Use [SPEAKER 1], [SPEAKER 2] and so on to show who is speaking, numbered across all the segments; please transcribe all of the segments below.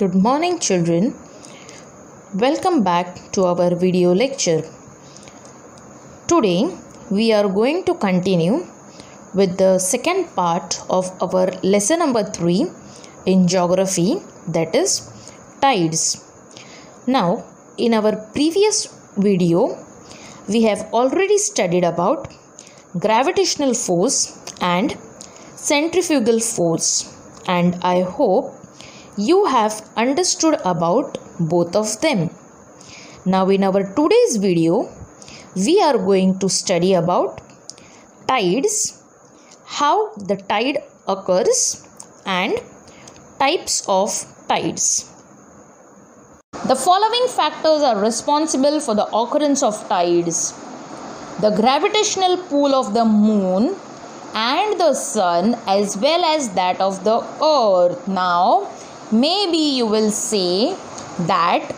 [SPEAKER 1] Good morning, children. Welcome back to our video lecture. Today we are going to continue with the second part of our lesson number 3 in geography, that is tides. Now, in our previous video, we have already studied about gravitational force and centrifugal force, and I hope you have understood about both of them. Now in our today's video, we are going to study about tides, how the tide occurs and types of tides. The following factors are responsible for the occurrence of tides: the gravitational pull of the moon and the sun, as well as that of the earth. Now, maybe you will say that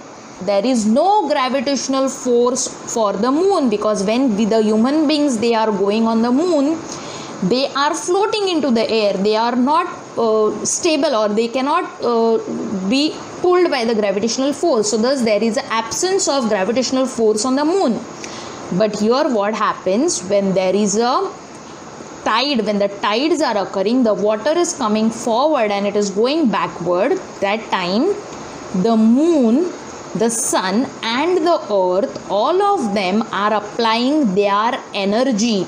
[SPEAKER 1] there is no gravitational force for the moon, because when the human beings they are going on the moon, they are floating into the air. They are not stable, or they cannot be pulled by the gravitational force. So thus there is an absence of gravitational force on the moon. But here what happens when there is a tide, when the tides are occurring, the water is coming forward and it is going backward. That time the moon, the sun and the earth, all of them are applying their energy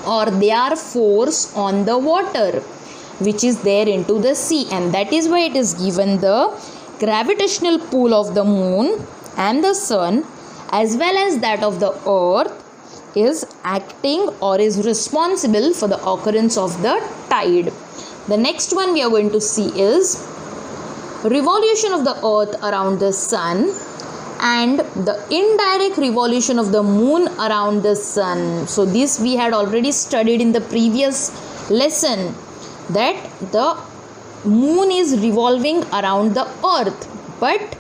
[SPEAKER 1] or their force on the water which is there into the sea, and that is why it is given the gravitational pull of the moon and the sun as well as that of the earth is acting or is responsible for the occurrence of the tide. The next one we are going to see is revolution of the earth around the sun and the indirect revolution of the moon around the sun. So this we had already studied in the previous lesson, that the moon is revolving around the earth. But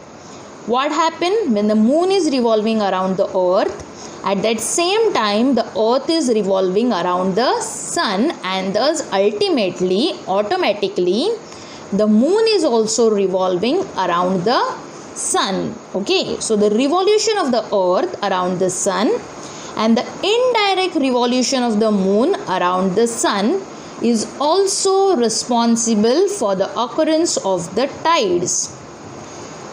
[SPEAKER 1] what happened when the moon is revolving around the earth? At that same time, the earth is revolving around the sun, and thus ultimately, automatically, the moon is also revolving around the sun. Okay, so the revolution of the earth around the sun and the indirect revolution of the moon around the sun is also responsible for the occurrence of the tides.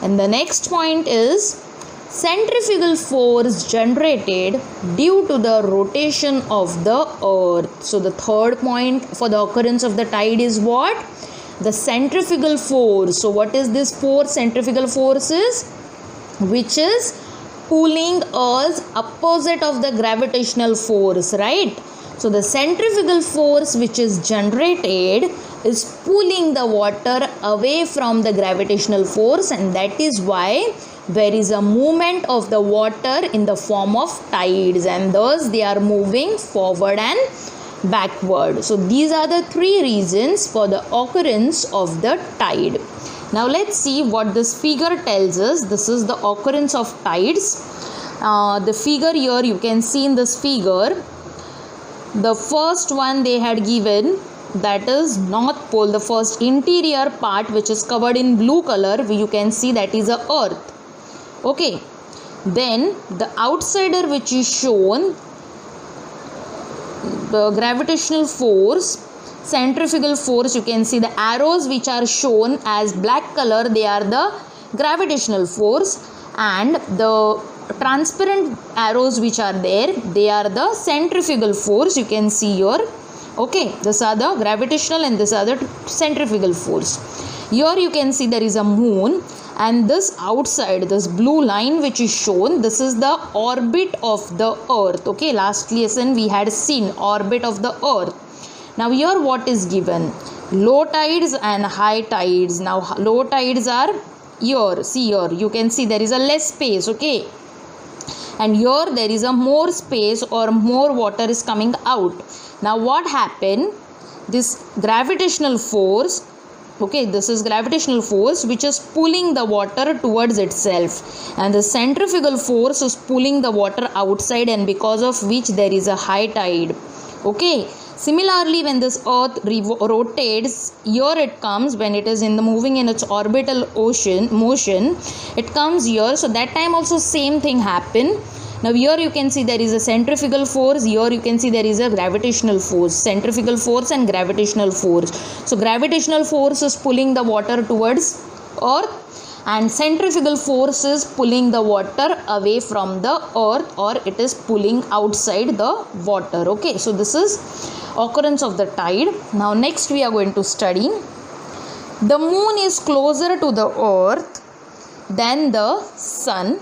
[SPEAKER 1] And the next point is centrifugal force generated due to the rotation of the earth. So the third point for the occurrence of the tide is what? The centrifugal force. So what is this force? Centrifugal force is which is pulling us opposite of the gravitational force, right? So the centrifugal force which is generated is pulling the water away from the gravitational force, and that is why there is a movement of the water in the form of tides, and thus they are moving forward and backward. So these are the three reasons for the occurrence of the tide. Now let's see what this figure tells us. This is the occurrence of tides. The figure here, you can see in this figure, the first one they had given, that is North Pole, the first interior part which is covered in blue color, you can see that is the earth. Okay, then the outsider which is shown, the gravitational force, centrifugal force, you can see the arrows which are shown as black color, they are the gravitational force, and the transparent arrows which are there, they are the centrifugal force. You can see here. Okay, these are the gravitational and these are the centrifugal force. Here you can see there is a moon, and this outside, this blue line which is shown, this is the orbit of the earth. Okay, last lesson we had seen orbit of the earth. Now here what is given? Low tides and high tides. Now low tides are here. See here, you can see there is a less space. Okay, and here there is a more space or more water is coming out. Now what happened? This gravitational force, okay, this is gravitational force which is pulling the water towards itself, and the centrifugal force is pulling the water outside, and because of which there is a high tide. Okay, Similarly, when this earth rotates, here it comes, when it is in the moving in its orbital motion, it comes here. So that time also same thing happen. Now here you can see there is a centrifugal force, here you can see there is a gravitational force, centrifugal force and gravitational force. So gravitational force is pulling the water towards earth, and centrifugal force is pulling the water away from the earth, or it is pulling outside the water. Okay, so this is occurrence of the tide. Now next we are going to study, the moon is closer to the earth than the sun,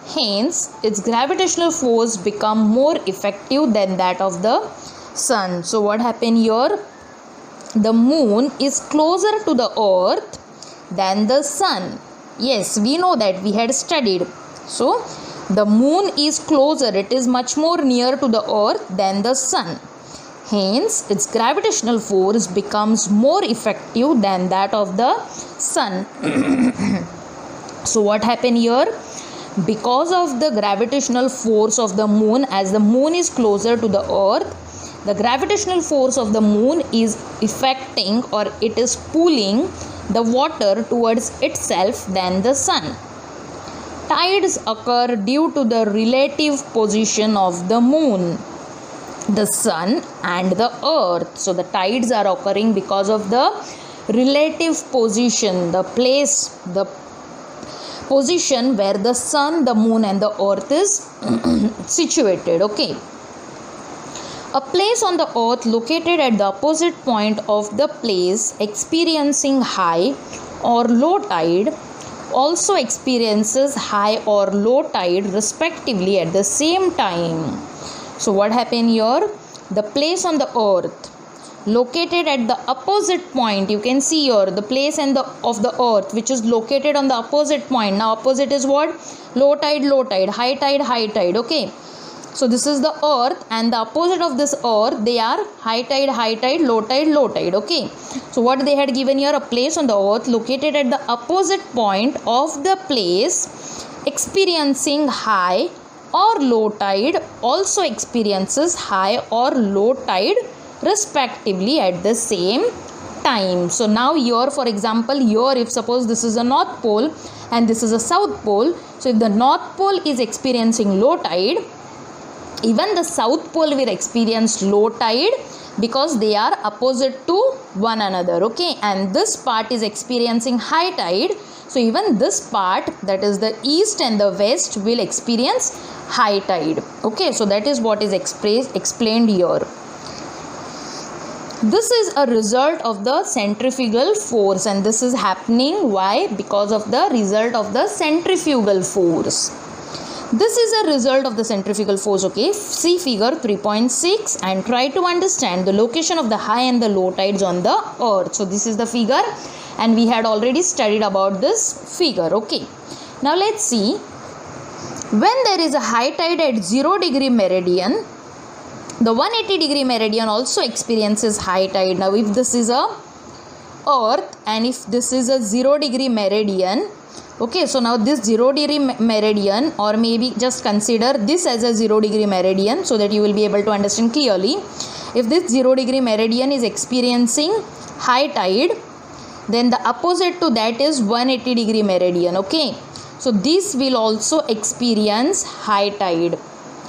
[SPEAKER 1] hence its gravitational force become more effective than that of the sun. So what happened here? The moon is closer to the earth than the sun. Yes, we know that, we had studied. So the moon is closer, it is much more near to the earth than the sun, hence its gravitational force becomes more effective than that of the sun. So what happened here? Because of the gravitational force of the moon, as the moon is closer to the earth, the gravitational force of the moon is affecting, or it is pulling the water towards itself than the sun. Tides occur due to the relative position of the moon, the sun and the earth. So the tides are occurring because of the relative position, the place, the position where the sun, the moon and the earth is situated. Okay. A place on the earth located at the opposite point of the place experiencing high or low tide also experiences high or low tide respectively at the same time. So what happened here? The place on the earth located at the opposite point, you can see here the place and of the earth which is located on the opposite point. Now opposite is what? Low tide, high tide, high tide. Okay. So this is the earth, and the opposite of this earth, they are high tide, low tide. Okay. So what they had given here, a place on the earth located at the opposite point of the place experiencing high or low tide also experiences high or low tide respectively at the same time. So now here, for example, here if suppose this is a north pole and this is a south pole, so if the north pole is experiencing low tide, even the south pole will experience low tide because they are opposite to one another. Okay, and this part is experiencing high tide, so even this part, that is the east and the west, will experience high tide. Okay, so that is what is explained here. This is a result of the centrifugal force, and this is happening why? Because of the result of the centrifugal force. This is a result of the centrifugal force. Okay, see figure 3.6 and try to understand the location of the high and the low tides on the earth. So this is the figure, and we had already studied about this figure. Okay, now let's see. When there is a high tide at 0 degree meridian, the 180 degree meridian also experiences high tide. Now if this is a earth and if this is a 0 degree meridian, okay, so now this 0 degree meridian, or maybe just consider this as a 0 degree meridian so that you will be able to understand clearly. If this 0 degree meridian is experiencing high tide, then the opposite to that is 180 degree meridian. Okay, so this will also experience high tide.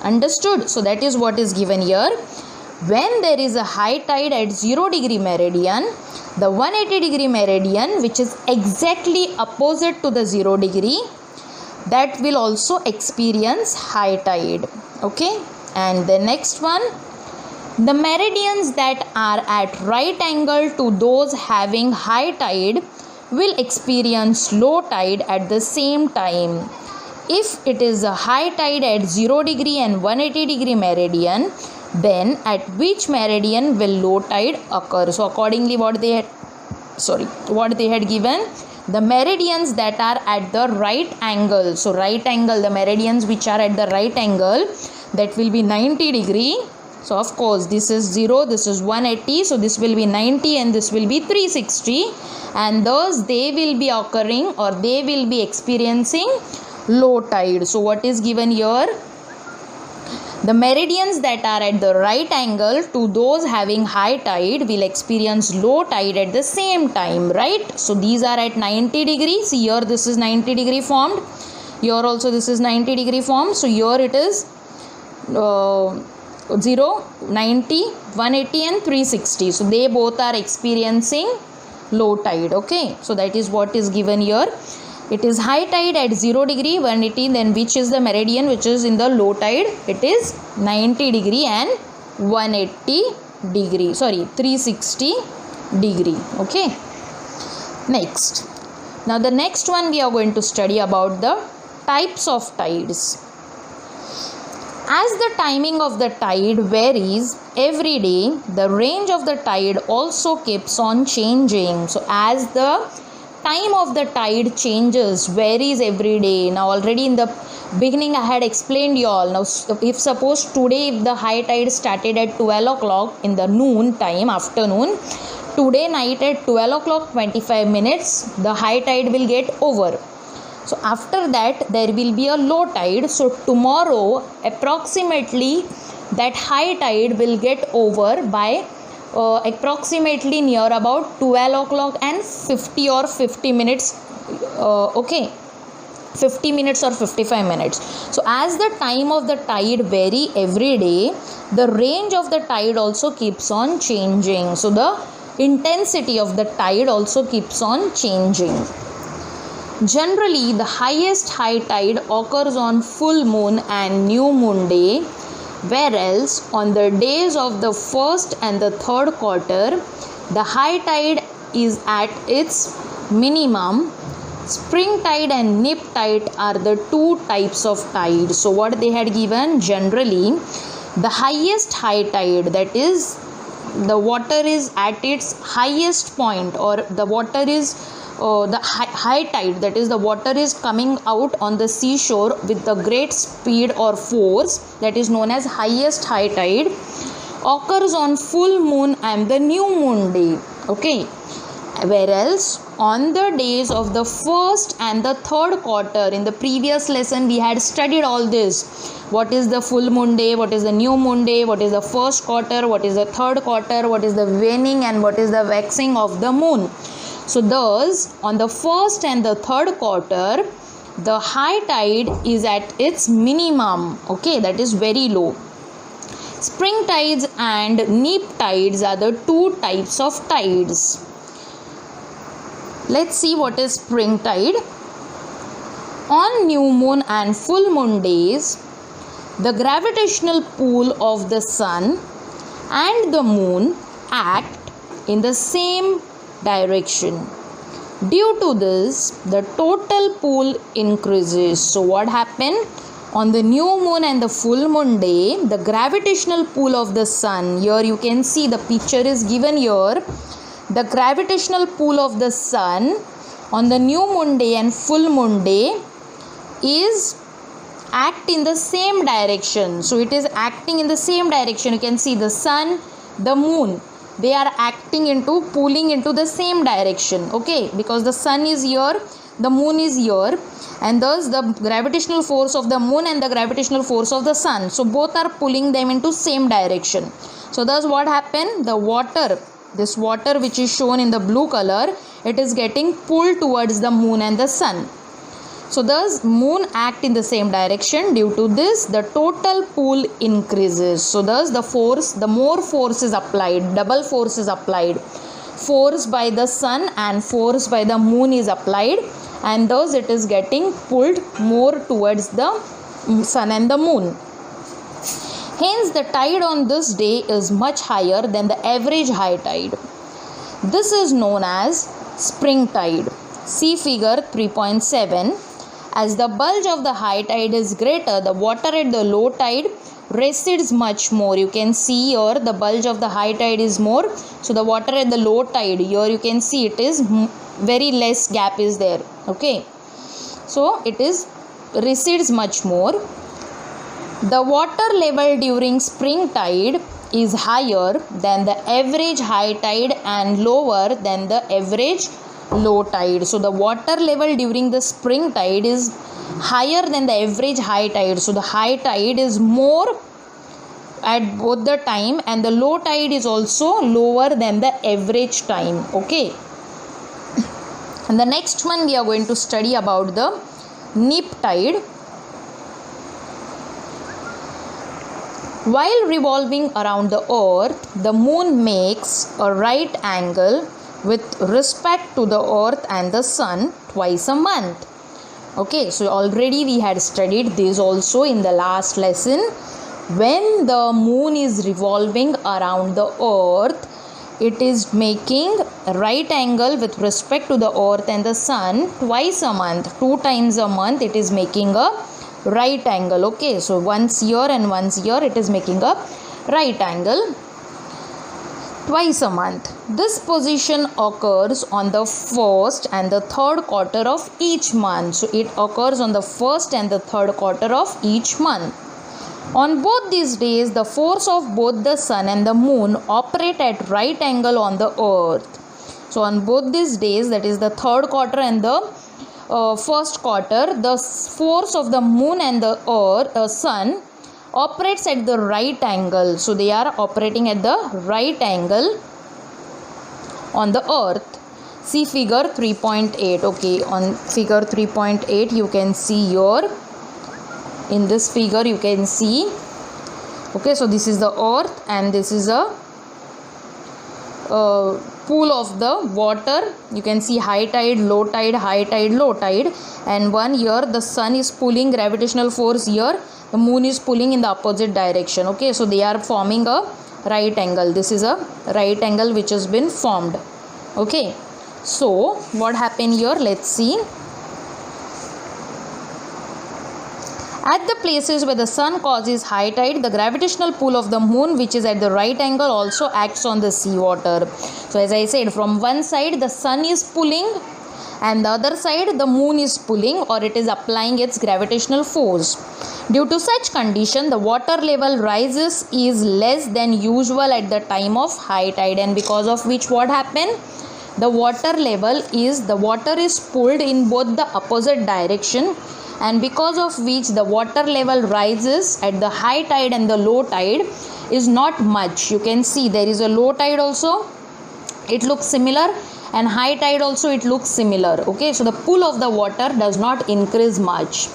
[SPEAKER 1] Understood? So that is what is given here. When there is a high tide at 0 degree meridian, the 180 degree meridian, which is exactly opposite to the 0 degree, that will also experience high tide. Okay, and the next one, the meridians that are at right angle to those having high tide will experience low tide at the same time. If it is a high tide at 0 degree and 180 degree meridian, then at which meridian will low tide occur? So accordingly what they had given, the meridians that are at the right angle. So right angle, the meridians which are at the right angle, that will be 90 degree. So of course this is 0, this is 180, so this will be 90 and this will be 360, and thus they will be occurring, or they will be experiencing low tide. So what is given here? The meridians that are at the right angle to those having high tide will experience low tide at the same time, right? So these are at 90 degrees. Here this is 90 degree formed. Here also this is 90 degree formed. So here it is 0, 90, 180 and 360. So they both are experiencing low tide. Okay, so that is what is given here. It is high tide at 0 degree, 180, then which is the meridian which is in the low tide? It is 90 degree and 180 degree, 360 degree. Okay, next. Now the next one we are going to study about the types of tides. As the timing of the tide varies every day, the range of the tide also keeps on changing. So as the time of the tide changes, varies every day. Now already in the beginning I had explained you all. Now if suppose today if the high tide started at 12 o'clock in the noon time, afternoon, today night at 12 o'clock 25 minutes the high tide will get over. So after that there will be a low tide. So tomorrow approximately that high tide will get over by approximately near about 12 o'clock and 50 or 50 minutes. Okay, 50 minutes or 55 minutes. So as the time of the tide vary every day, the range of the tide also keeps on changing. So the intensity of the tide also keeps on changing. Generally, the highest high tide occurs on full moon and new moon day, whereas on the days of the first and the third quarter, the high tide is at its minimum. Spring tide and nip tide are the two types of tide. So what they had given, generally the highest high tide, that is the water is at its highest point, or the water is the high tide, that is the water is coming out on the seashore with the great speed or force, that is known as highest high tide, occurs on full moon and the new moon day. Okay, whereas on the days of the first and the third quarter, in the previous lesson we had studied all this. What is the full moon day, what is the new moon day, what is the first quarter, what is the third quarter, what is the waning and what is the waxing of the moon. So thus on the first and the third quarter, the high tide is at its minimum. Okay, that is very low. Spring tides and nip tides are the two types of tides. Let's see what is spring tide. On new moon and full moon days, the gravitational pull of the sun and the moon act in the same direction. Due to this, the total pull increases. So what happened? On the new moon and the full moon day, the gravitational pull of the sun, here you can see the picture is given here. The gravitational pull of the sun on the new moon day and full moon day is act in the same direction. So it is acting in the same direction. You can see the sun, the moon, they are acting into, pulling into the same direction. Okay, because the sun is here, the moon is here, and thus the gravitational force of the moon and the gravitational force of the sun, so both are pulling them into same direction. So thus what happened? The water, this water which is shown in the blue color, it is getting pulled towards the moon and the sun. So thus moon act in the same direction. Due to this, the total pull increases. So thus the force, the more force is applied, double force is applied. Force by the sun and force by the moon is applied, and thus it is getting pulled more towards the sun and the moon. Hence the tide on this day is much higher than the average high tide. This is known as spring tide. See figure 3.7. As the bulge of the high tide is greater, the water at the low tide recedes much more. You can see here the bulge of the high tide is more. So the water at the low tide, here you can see it is very less gap is there. Okay. So it is recedes much more. The water level during spring tide is higher than the average high tide and lower than the average low tide. So the water level during the spring tide is higher than the average high tide. So the high tide is more at both the time, and the low tide is also lower than the average time. Okay. And the next one we are going to study about the neap tide. While revolving around the earth, the moon makes a right angle with respect to the earth and the sun twice a month. Okay, so already we had studied this also in the last lesson. When the moon is revolving around the earth, it is making a right angle with respect to the earth and the sun twice a month. 2 times a month it is making a right angle. Okay, so once here and once here it is making a right angle twice a month. This position occurs on the first and the third quarter of each month. So it occurs on the first and the third quarter of each month. On both these days, the force of both the sun and the moon operate at right angle on the earth. So on both these days, that is the third quarter and the first quarter, the force of the moon and the sun operates at the right angle. So they are operating at the right angle on the earth. See figure 3.8. Okay, on figure 3.8 you can see here. In this figure you can see, okay, so this is the earth and this is a pool of the water. You can see high tide, low tide, high tide, low tide, and one here the sun is pulling gravitational force here, the moon is pulling in the opposite direction. Okay, so they are forming a right angle. This is a right angle which has been formed. Okay, so what happened here, let's see. At the places where the sun causes high tide, the gravitational pull of the moon, which is at the right angle, also acts on the seawater. So as I said, from one side the sun is pulling and the other side the moon is pulling, or it is applying its gravitational force. Due to such condition, the water level rises is less than usual at the time of high tide, and because of which what happened? The water is pulled in both the opposite direction, and because of which the water level rises at the high tide and the low tide is not much. You can see there is a low tide also, it looks similar, and high tide also it looks similar. Okay, so the pull of the water does not increase much.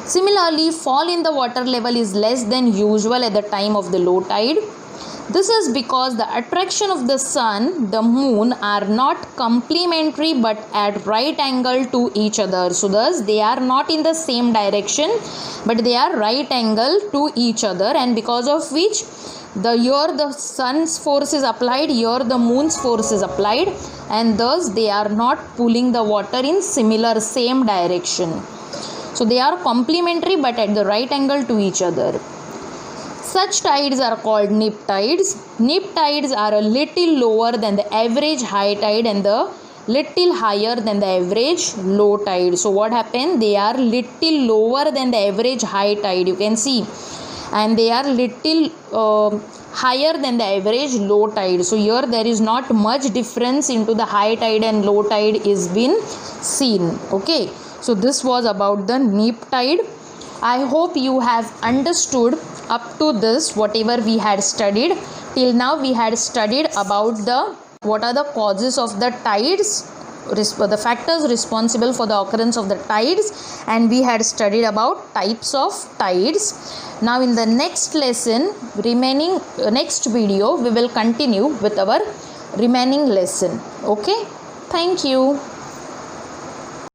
[SPEAKER 1] Similarly, fall in the water level is less than usual at the time of the low tide. This is because the attraction of the sun, the moon are not complementary but at right angle to each other. So thus they are not in the same direction but they are right angle to each other, and because of which here the sun's force is applied, here the moon's force is applied, and thus they are not pulling the water in same direction. So they are complementary but at the right angle to each other. Such tides are called neap tides. Neap tides are a little lower than the average high tide and the little higher than the average low tide. So what happened? They are little lower than the average high tide, you can see, and they are little higher than the average low tide. So here there is not much difference into the high tide and low tide is been seen. Okay, so this was about the neap tide. I hope you have understood up to this whatever we had studied. Till now we had studied about what are the causes of the tides, the factors responsible for the occurrence of the tides, and we had studied about types of tides. Now in the next lesson, next video, we will continue with our remaining lesson. Okay, thank you.